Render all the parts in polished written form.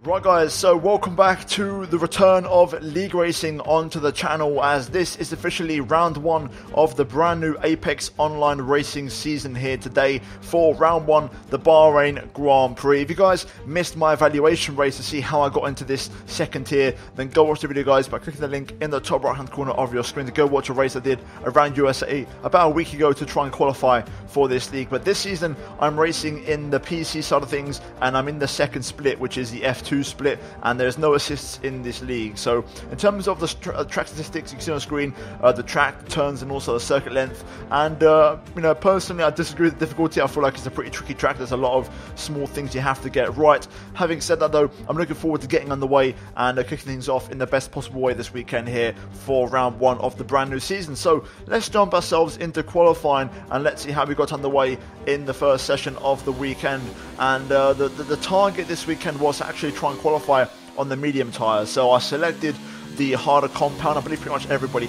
Right guys, so welcome back to the return of League Racing onto the channel, as this is officially round one of the brand new Apex Online Racing season here today for round one, the Bahrain Grand Prix. If you guys missed my evaluation race to see how I got into this second tier, then go watch the video guys by clicking the link in the top right hand corner of your screen to go watch a race I did around USA about a week ago to try and qualify for this league. But this season I'm racing in the PC side of things, and I'm in the second split, which is the F2 split, and there's no assists in this league. So in terms of the track statistics, you can see on the screen the track turns and also the circuit length, and you know, personally I disagree with the difficulty. I feel like it's a pretty tricky track. There's a lot of small things you have to get right. Having said that though, I'm looking forward to getting underway and kicking things off in the best possible way this weekend here for round one of the brand new season. So let's jump ourselves into qualifying and let's see how we got underway in the first session of the weekend. And the target this weekend was to actually try and qualify on the medium tyres. So I selected the harder compound. I believe pretty much everybody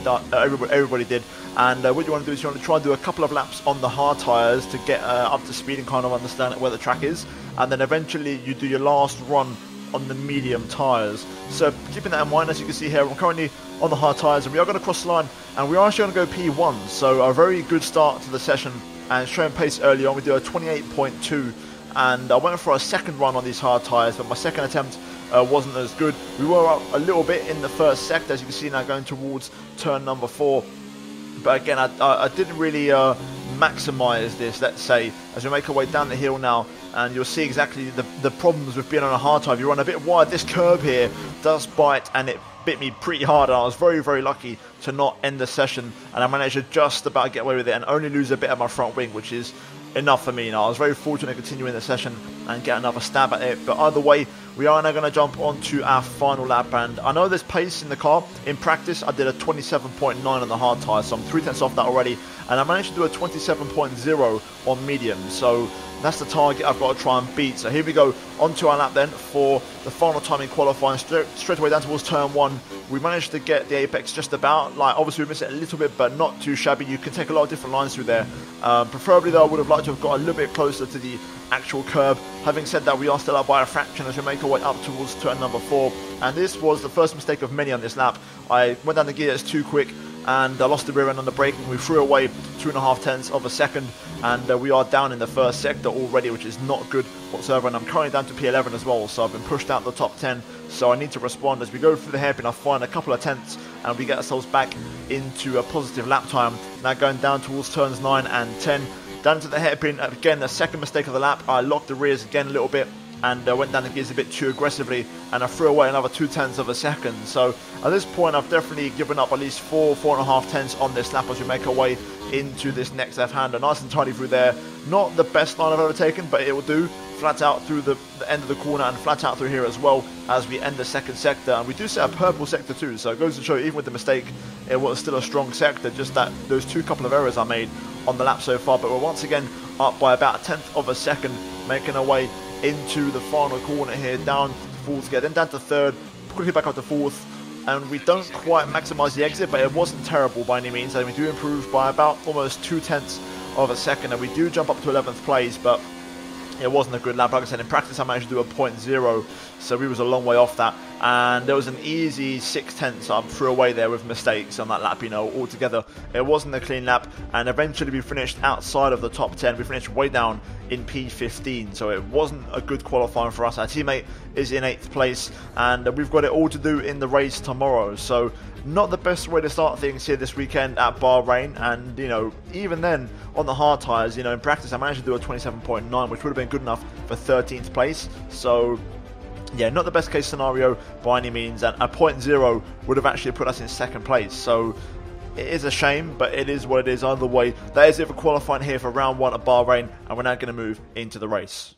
did. And what you want to do is you want to try and do a couple of laps on the hard tyres to get up to speed and kind of understand where the track is. And then eventually you do your last run on the medium tyres. So keeping that in mind, as you can see here, I'm currently on the hard tyres and we are going to cross the line and we are actually going to go P1. So a very good start to the session and showing pace early on. We do a 28.2 and I went for a second run on these hard tyres, but my second attempt wasn't as good. We were up a little bit in the first sector, as you can see now, going towards turn number 4. But again, I didn't really maximise this, let's say, as we make our way down the hill now, and you'll see exactly the problems with being on a hard tyre. If you run a bit wide, this curb here does bite, and it bit me pretty hard, and I was very, very lucky to not end the session, and I managed to just about get away with it and only lose a bit of my front wing, which is enough for me. Now I was very fortunate to continue in the session and get another stab at it, but either way we are now going to jump onto our final lap. And I know there's pace in the car. In practice I did a 27.9 on the hard tyre, so I'm 3/10 off that already, and I managed to do a 27.0 on medium, so that's the target I've got to try and beat. So here we go onto our lap then for the final time in qualifying. Straight away down towards turn 1, we managed to get the apex just about, like, obviously we missed it a little bit but not too shabby. You can take a lot of different lines through there. Preferably though I would have liked to have got a little bit closer to the actual curb. Having said that, we are still up by a fraction as we make our way up towards turn number 4, and this was the first mistake of many on this lap. I went down the gears too quick and I lost the rear end on the braking. We threw away 2.5 tenths of a second, and we are down in the first sector already, which is not good whatsoever. And I'm currently down to P11 as well, so I've been pushed out the top 10. So I need to respond as we go through the hairpin. I find a couple of tenths and we get ourselves back into a positive lap time. Now going down towards turns 9 and 10, down to the hairpin. Again, the second mistake of the lap. I locked the rears again a little bit and went down the gears a bit too aggressively, and I threw away another 0.2 of a second. So at this point I've definitely given up at least 4.5 tenths on this lap as we make our way into this next left-hander. Nice and tidy through there. Not the best line I've ever taken, but it will do. Flat out through the end of the corner and flat out through here as well as we end the second sector. And we do set a purple sector too, so it goes to show even with the mistake it was still a strong sector, just that those couple of errors I made on the lap so far. But we're once again up by about 1/10 of a second, making our way into the final corner here, down to 4th gear, then down to 3rd, quickly back up to 4th, and we don't quite maximise the exit, but it wasn't terrible by any means, and we do improve by about almost 0.2 of a second, and we do jump up to 11th place, but it wasn't a good lap. Like I said, in practice I managed to do a 0.0, so we was a long way off that, and there was an easy 0.6 I threw away there with mistakes on that lap, you know, altogether. It wasn't a clean lap, and eventually we finished outside of the top 10. We finished way down in P15, so it wasn't a good qualifying for us. Our teammate is in 8th place, and we've got it all to do in the race tomorrow, so not the best way to start things here this weekend at Bahrain. And you know, even then on the hard tyres, you know, in practice I managed to do a 27.9, which would have been good enough for 13th place. So yeah, not the best case scenario by any means, and a 0.0 would have actually put us in 2nd place. So it is a shame, but it is what it is. Either way, that is it for qualifying here for round 1 at Bahrain, and we're now going to move into the race.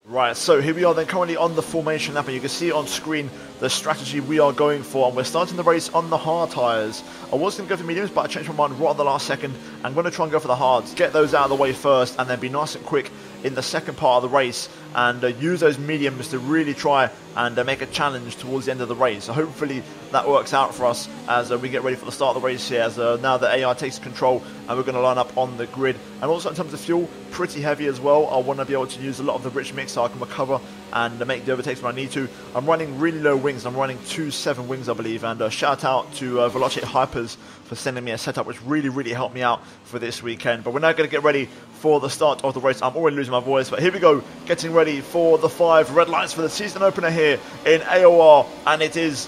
Right, so here we are then currently on the formation lap, and you can see on screen the strategy we are going for, and we're starting the race on the hard tyres. I was going to go for mediums, but I changed my mind right at the last second. I'm going to try and go for the hards, get those out of the way first, and then be nice and quick in the second part of the race, and use those mediums to really try and make a challenge towards the end of the race. So hopefully that works out for us as we get ready for the start of the race here, as now the AI takes control and we're going to line up on the grid. And also in terms of fuel, pretty heavy as well. I want to be able to use a lot of the rich mix so I can recover and make the overtakes when I need to. I'm running really low wings. I'm running 2.7 wings, I believe. And shout out to Velocity Hypers for sending me a setup which really helped me out for this weekend. But we're now going to get ready for the start of the race. I'm already losing my voice, but here we go, getting ready for the 5 red lights for the season opener here in AOR, and it is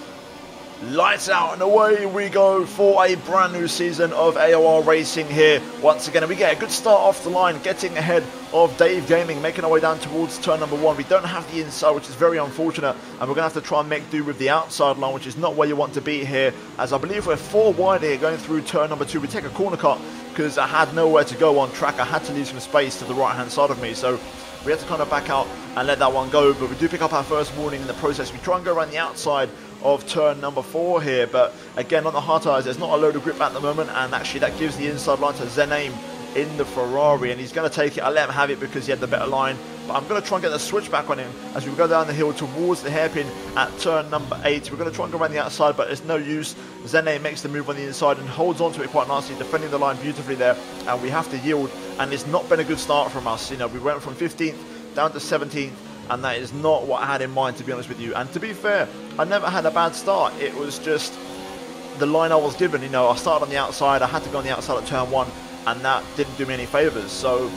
lights out and away we go for a brand new season of AOR racing here. Once again, we get a good start off the line, getting ahead of Dave Gaming, making our way down towards turn number 1. We don't have the inside, which is very unfortunate, and we're going to have to try and make do with the outside line, which is not where you want to be here, as I believe we're 4 wide here going through turn number 2. We take a corner cut because I had nowhere to go on track. I had to leave some space to the right hand side of me, so we had to kind of back out and let that one go. But we do pick up our first warning in the process. We try and go around the outside of turn number 4 here, but again on the hard tyres there's not a load of grip at the moment, and actually that gives the inside line to Zen-Aim in the Ferrari, and he's going to take it. I let him have it because he had the better line, but I'm going to try and get the switch back on him as we go down the hill towards the hairpin at turn number 8. We're going to try and go around the outside, but it's no use. Zen-Aim makes the move on the inside and holds on to it quite nicely, defending the line beautifully there, and we have to yield, and it's not been a good start from us. You know, we went from 15th down to 17th, and that is not what I had in mind, to be honest with you. And to be fair, I never had a bad start. It was just the line I was given. You know, I started on the outside, I had to go on the outside at turn 1, and that didn't do me any favours. So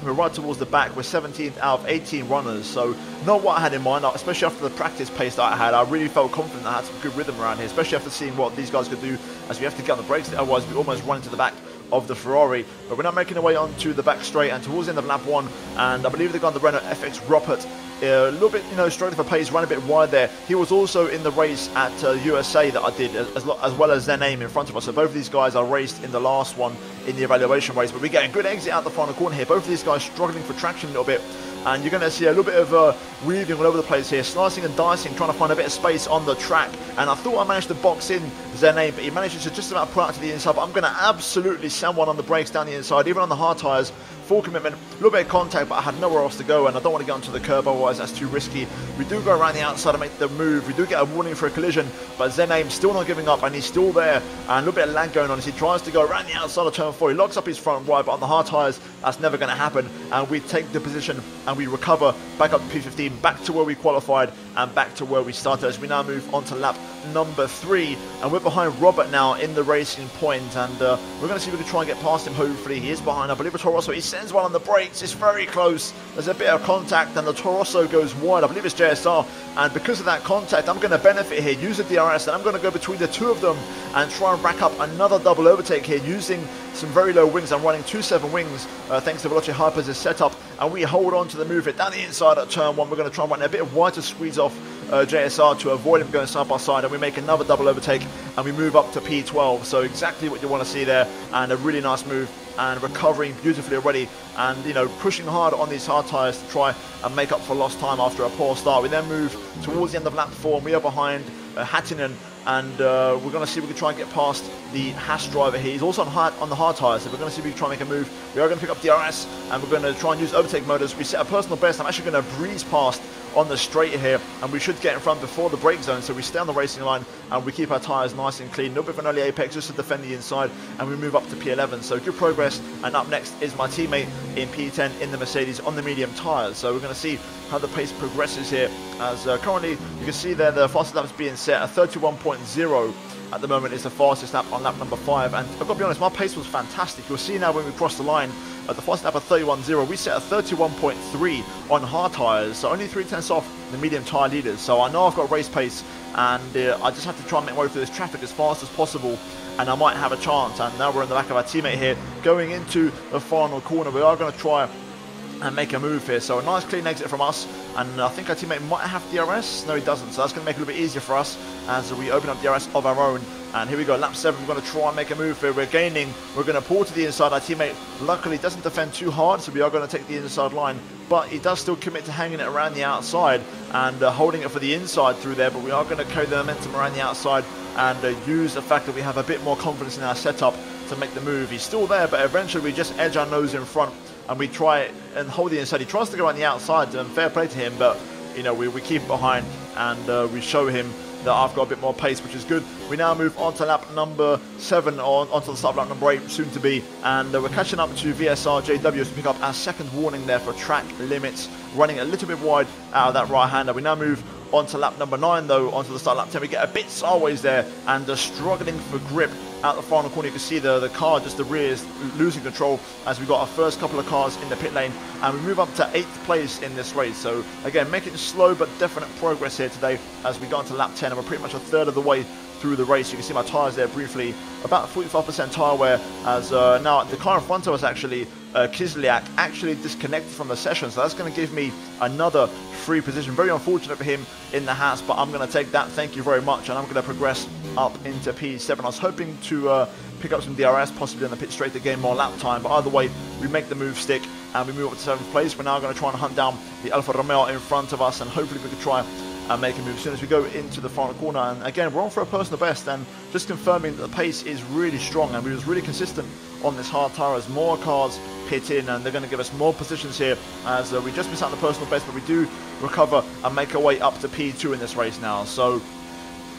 we're right towards the back. We're 17th out of 18 runners, so not what I had in mind, especially after the practice pace that I had. I really felt confident I had some good rhythm around here, especially after seeing what these guys could do, as we have to get on the brakes, otherwise we almost run into the back of the Ferrari. But we're now making our way onto the back straight and towards the end of lap 1, and I believe the guy on the Renault FX Ruppert, a little bit, you know, struggling for pace, ran a bit wide there. He was also in the race at USA that I did, as well as Zen-Aim in front of us. So both of these guys are raced in the last one in the evaluation race, but we get a good exit out the final corner here. Both of these guys struggling for traction a little bit, and you're going to see a little bit of weaving all over the place here, slicing and dicing, trying to find a bit of space on the track. And I thought I managed to box in Zen-Aim, but he managed to just about pull out to the inside. But I'm going to absolutely send one on the brakes down the inside, even on the hard tyres. Full commitment, a little bit of contact, but I had nowhere else to go, and I don't want to get onto the curb, otherwise that's too risky. We do go around the outside and make the move. We do get a warning for a collision, but Zen-Aim still not giving up, and he's still there, and a little bit of lag going on as he tries to go around the outside of turn 4. He locks up his front right, but on the hard tyres, that's never going to happen, and we take the position and we recover back up to P15, back to where we qualified and back to where we started, as we now move on to lap number 3, and we're behind Robert now in the racing point, and we're going to see if we can try and get past him. Hopefully he is behind, I believe, a Toro Rosso. He sends one on the brakes. It's very close. There's a bit of contact, and the Toro Rosso goes wide. I believe it's JSR, and because of that contact, I'm going to benefit here, use the DRS, and I'm going to go between the two of them and try and rack up another double overtake here using some very low wings. I'm running 2.7 wings thanks to Velocity Hypers' setup, and we hold on to the move it down the inside at turn 1. We're going to try and run a bit wide to squeeze off JSR to avoid him going side by side, and we make another double overtake and we move up to P12. So exactly what you want to see there, and a really nice move, and recovering beautifully already, and you know, pushing hard on these hard tyres to try and make up for lost time after a poor start. We then move towards the end of lap 4, and we are behind Hattinen, and we're going to see if we can try and get past the Haas driver here. He's also on the hard tyres, so we're going to see if we can try and make a move. We are going to pick up DRS, and we're going to try and use overtake modus. We set a personal best. I'm actually going to breeze past on the straight here, and we should get in front before the brake zone, so we stay on the racing line and we keep our tyres nice and clean. A little bit of an early apex just to defend the inside, and we move up to P11, so good progress. And up next is my teammate in P10 in the Mercedes on the medium tyres. So we're going to see how the pace progresses here, as currently you can see there the fastest lap is being set at 31.0 at the moment. Is the fastest lap on lap number 5, and I've got to be honest, my pace was fantastic. You'll see now when we cross the line at the fastest lap of 31.0, we set a 31.3 on hard tyres, so only 3/10 off the medium tyre leaders. So I know I've got race pace, and I just have to try and make my way through this traffic as fast as possible, and I might have a chance. And now we're in the back of our teammate here going into the final corner. We are going to try and make a move here, so a nice clean exit from us, and I think our teammate might have DRS. No, he doesn't, so that's going to make it a little bit easier for us as we open up DRS of our own. And here we go, lap 7, we're going to try and make a move here. We're gaining, we're going to pull to the inside. Our teammate luckily doesn't defend too hard, so we are going to take the inside line, but he does still commit to hanging it around the outside and holding it for the inside through there. But we are going to carry the momentum around the outside and use the fact that we have a bit more confidence in our setup to make the move. He's still there, but eventually we just edge our nose in front and we try and hold the inside. He tries to go on the outside, and fair play to him, but you know, we keep it behind, and we show him that I've got a bit more pace, which is good. We now move on to lap number 7, onto the start of lap number 8, soon to be, and we're catching up to VSR JW to pick up our second warning there for track limits, running a little bit wide out of that right-hander. We now move on to lap number 9, though, onto the start of lap 10. We get a bit sideways there, and struggling for grip out the final corner. You can see the car, just the rear, is losing control as we got our first couple of cars in the pit lane, and we move up to 8th place in this race. So again, making slow but definite progress here today as we go into lap 10, and we're pretty much a third of the way through the race. You can see my tyres there briefly, about 45% tyre wear, as now the car in front of us, actually, Kislyak, actually disconnected from the session, so that's going to give me another free position. Very unfortunate for him in the Haas, but I'm going to take that, thank you very much, and I'm going to progress up into P7. I was hoping to pick up some DRS, possibly on the pit straight to gain more lap time, but either way, we make the move stick, and we move up to 7th place. We're now going to try and hunt down the Alfa Romeo in front of us, and hopefully we can try and make a move as soon as we go into the final corner. And again, we're on for a personal best, and just confirming that the pace is really strong, and we was really consistent on this hard tyre as more cars pit in, and they're going to give us more positions here as we just missed out on the personal best, but we do recover and make our way up to P2 in this race now. So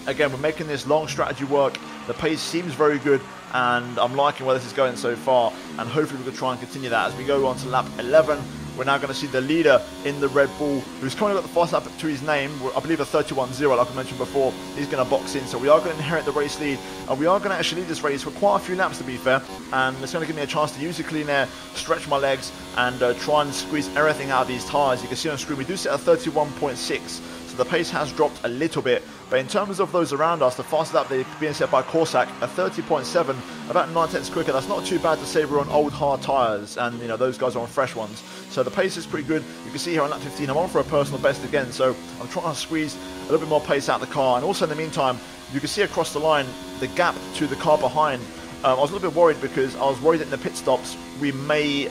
again, we're making this long strategy work. The pace seems very good, and I'm liking where this is going so far, and hopefully we can try and continue that as we go on to lap 11. We're now going to see the leader in the Red Bull, who's currently got the fast lap to his name, I believe a 31.0, like I mentioned before. He's going to box in, so we are going to inherit the race lead, and we are going to actually lead this race for quite a few laps, to be fair, and it's going to give me a chance to use the clean air, stretch my legs, and try and squeeze everything out of these tyres. You can see on screen we do sit at 31.6, so the pace has dropped a little bit, but in terms of those around us, the fastest lap they're being set by Corsac at 30.7, about 9 tenths quicker. That's not too bad to say we're on old hard tyres, and you know those guys are on fresh ones. So the pace is pretty good. You can see here on lap 15, I'm on for a personal best again, so I'm trying to squeeze a little bit more pace out of the car. And also in the meantime, you can see across the line the gap to the car behind. I was a little bit worried because I was worried that in the pit stops we may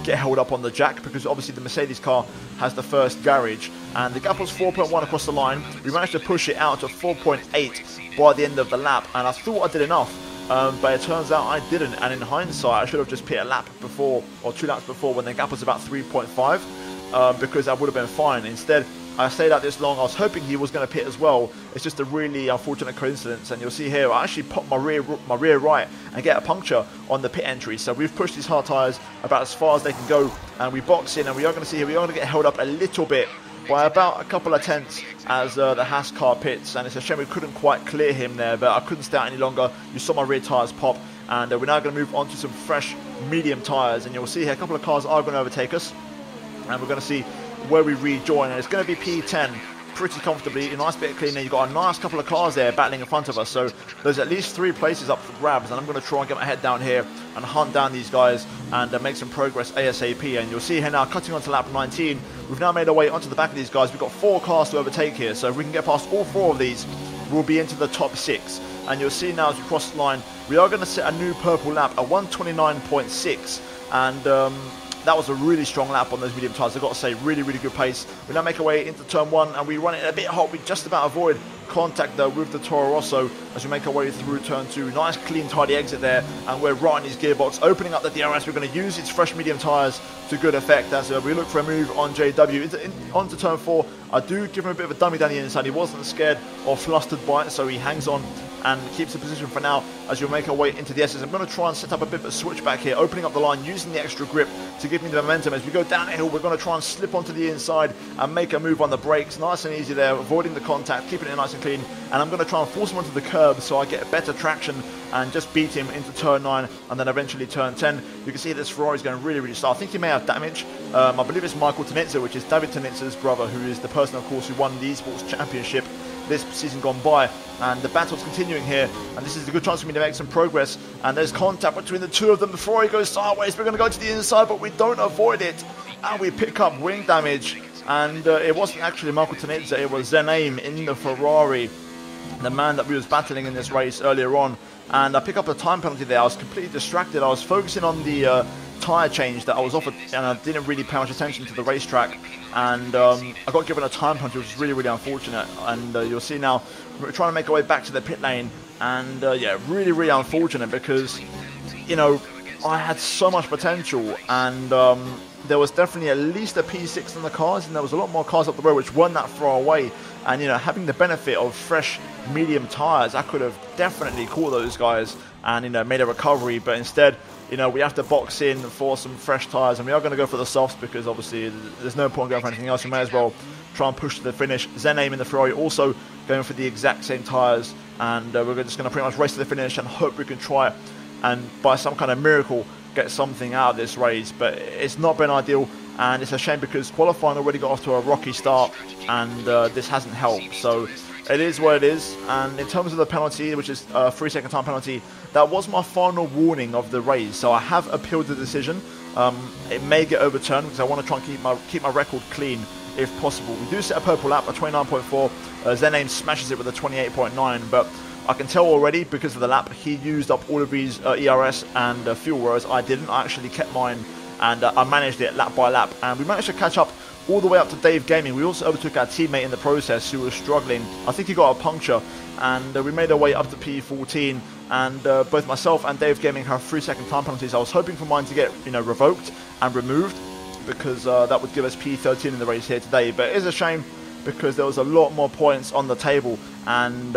get held up on the jack, because obviously the Mercedes car has the first garage, and the gap was 4.1 across the line. We managed to push it out to 4.8 by the end of the lap, and I thought I did enough, but it turns out I didn't, and in hindsight I should have just pit a lap before, or 2 laps before, when the gap was about 3.5, because that would have been fine. Instead, I stayed out this long. I was hoping he was going to pit as well. It's just a really unfortunate coincidence, and you'll see here I actually popped my rear right and get a puncture on the pit entry. So we've pushed these hard tyres about as far as they can go, and we box in, and we are going to see here we are going to get held up a little bit by about a couple of tenths as the Haas car pits, and it's a shame we couldn't quite clear him there, but I couldn't stay out any longer. You saw my rear tyres pop, and we're now going to move on to some fresh medium tyres, and you'll see here a couple of cars are going to overtake us, and we're going to see where we rejoin, and it's going to be P10 pretty comfortably. A nice bit of clean air. You've got a nice couple of cars there battling in front of us, so there's at least 3 places up for grabs, and I'm going to try and get my head down here and hunt down these guys and make some progress ASAP. And you'll see here now, cutting onto lap 19, we've now made our way onto the back of these guys. We've got 4 cars to overtake here, so if we can get past all 4 of these, we'll be into the top 6. And you'll see now as we cross the line, we are going to set a new purple lap at 129.6, and that was a really strong lap on those medium tyres. I've got to say, really, really good pace. We now make our way into turn 1, and we run it a bit hot. We just about avoid contact though with the Toro Rosso as we make our way through turn 2. Nice, clean, tidy exit there, and we're right in his gearbox, opening up the DRS. We're going to use its fresh medium tyres to good effect as we look for a move on JW. Onto turn 4, I do give him a bit of a dummy down the inside. He wasn't scared or flustered by it, so he hangs on and keeps the position for now as you'll make our way into the S's. I'm going to try and set up a bit of a switchback here, opening up the line, using the extra grip to give me the momentum. As we go down the hill, we're going to try and slip onto the inside and make a move on the brakes. Nice and easy there, avoiding the contact, keeping it nice and clean. And I'm going to try and force him onto the curb so I get better traction and just beat him into turn 9 and then eventually turn 10. You can see this Ferrari's going really, really slow. I think he may have damage. I believe it's Michael Tanitza, which is David Tanitza's brother, who is the person, of course, who won the Esports Championship this season gone by, and the battle's continuing here, and this is a good chance for me to make some progress. And there's contact between the 2 of them. The Ferrari goes sideways. We're going to go to the inside, but we don't avoid it, and we pick up wing damage. And it wasn't actually Michael Tanitza, it was Zenaim in the Ferrari, the man that we was battling in this race earlier on. And I pick up a time penalty there. I was completely distracted. I was focusing on the tyre change that I was offered, and I didn't really pay much attention to the racetrack, and I got given a time penalty, which was really, really unfortunate. And you'll see now we're trying to make our way back to the pit lane, and yeah, really, really unfortunate, because you know I had so much potential, and there was definitely at least a P6 on the cars, and there was a lot more cars up the road which weren't that far away. And, you know, having the benefit of fresh medium tyres, I could have definitely caught those guys and, you know, made a recovery. But instead, you know, we have to box in for some fresh tyres, and we are going to go for the softs because obviously there's no point going for anything else. You may as well try and push to the finish. Zen-Aim in the Ferrari also going for the exact same tyres, and we're just going to pretty much race to the finish and hope we can try it and by some kind of miracle get something out of this race. But it's not been ideal, and it's a shame because qualifying already got off to a rocky start, and this hasn't helped. So it is what it is. And in terms of the penalty, which is a 3-second time penalty, that was my final warning of the race. So I have appealed the decision. It may get overturned because I want to try and keep my record clean if possible. We do set a purple lap, a 29.4. Zen-Aim smashes it with a 28.9, but I can tell already because of the lap he used up all of his ERS and fuel, whereas I didn't. I actually kept mine, and I managed it lap by lap, and we managed to catch up all the way up to Dave Gaming. We also overtook our teammate in the process who was struggling. I think he got a puncture, and we made our way up to P14, and both myself and Dave Gaming have 3-second time penalties. I was hoping for mine to get, you know, revoked and removed because that would give us P13 in the race here today. But it is a shame because there was a lot more points on the table, and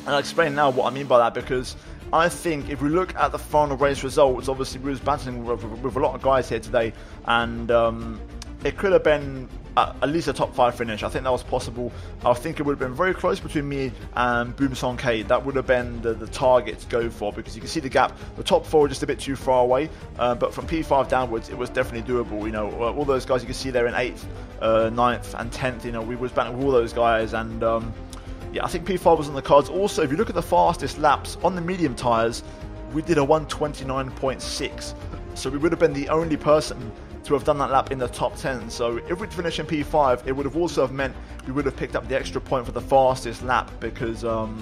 I'll explain now what I mean by that, because I think if we look at the final race results, obviously we was battling with a lot of guys here today, and it could have been at least a top 5 finish. I think that was possible. I think it would have been very close between me and Boom Song K. That would have been the target to go for, because you can see the gap. The top 4 are just a bit too far away, but from P5 downwards, it was definitely doable. You know, all those guys you can see there in 8th, 9th, and 10th. You know, we was battling with all those guys, and yeah, I think P5 was on the cards. Also, if you look at the fastest laps on the medium tyres, we did a 129.6. So we would have been the only person to have done that lap in the top 10. So if we'd finished in P5, it would have also have meant we would have picked up the extra point for the fastest lap, because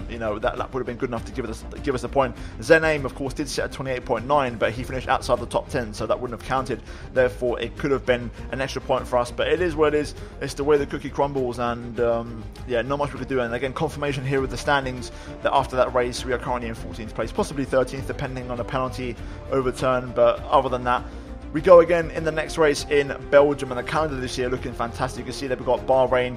you know, that lap would have been good enough to give us a point. Zen-Aim, of course, did set a 28.9, but he finished outside the top 10, so that wouldn't have counted. Therefore, it could have been an extra point for us. But it is what it is. It's the way the cookie crumbles, and yeah, not much we could do. And again, confirmation here with the standings that after that race, we are currently in 14th place, possibly 13th, depending on a penalty overturn. But other than that, we go again in the next race in Belgium, and the calendar this year looking fantastic. You can see that we've got Bahrain,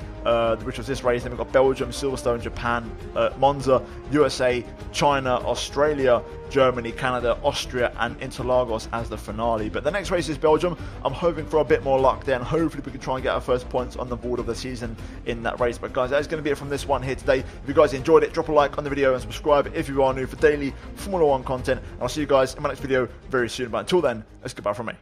which was this race, then we've got Belgium, Silverstone, Japan, Monza, USA, China, Australia, Germany, Canada, Austria, and Interlagos as the finale. But the next race is Belgium. I'm hoping for a bit more luck there, and hopefully we can try and get our first points on the board of the season in that race. But guys, that is going to be it from this one here today. If you guys enjoyed it, drop a like on the video and subscribe if you are new for daily Formula 1 content. And I'll see you guys in my next video very soon. But until then, it's goodbye from me.